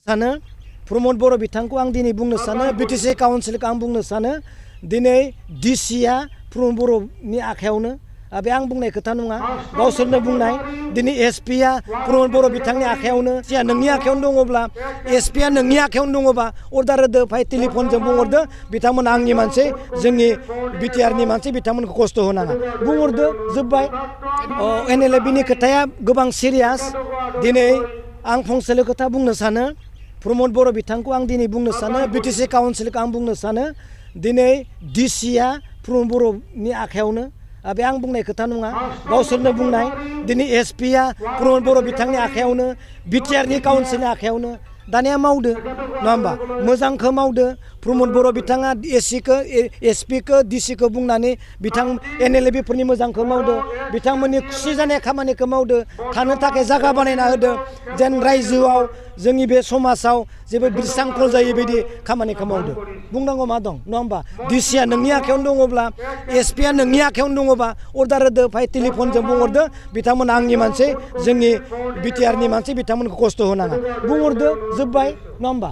सानो प्रमद बर' बिथांखौ आं दिनै बुंनो सानो बिटिसि काउन्सिलखौ आं बुंनो सानो दिनै डिसिआ प्रमद बर'नि आखायावनो बे आं बुंनाय खोथा नङा गावसोरनो बुंनाय दिनै एसपिआ प्रमद बर' बिथांनि आखायावनो नोंनि आखायावनो दङब्ला एसपिआ नोंनि आखायावनो दङबा अर्डार होदो फाय टेलिफनजों बुंहरदो बिथांमोन आंनि मानसि जोंनि बिटिआरनि मानसि बिथांमोनखौ खस्थ' होनाङा बुंहरदो जोब्बाय एनएलएबिनि खोथाया गोबां सिरियास दिनै आं फंसेल' खोथा बुंनो सानो प्रमद बर' बिथांखौ आं दिनै बुंनो सानो बिटिसि काउन्सिलखौ आं बुंनो सानो दिनै डिसिआ प्रमद बर'नि आखायावनो बे आं बुंनाय खोथा नङा गावसोरनो बुंनाय दिनै एसपिआ प्रमद बर' बिथांनि आखायावनो बिटिआरनि काउन्सिलनि आखायावनो दानिया मावदो नङा होमबा मोजांखौ मावदो प्रमद बर' बिथाङा एसपिखौ डिसिखौ बुंनानै बिथां एनएलएबिफोरनि मोजांखौ मावदो बिथांमोननि खुसि जानाय खामानिखौ मावदो थानो थाखाय जायगा बानायना होदो जेन रायजोआव जोंनि बे समाजाव जेबो बिरसांख्र जायै बायदि खामानिखौ मावदो बुंनांगौ मा दं नङा होमबा डिसिआ नोंनि आखायावनो दङब्ला एसपिआ नोंनि आखायावनो दङबा अर्डार होदो फाय टेलिफनजों बुंहरदो बिथांमोन आंनि मानसि जोंनि बिटिआरनि मानसि बिथांमोनखौ खस्थ' होनाङा बुंहरदो जोब्बाय नङा होमबा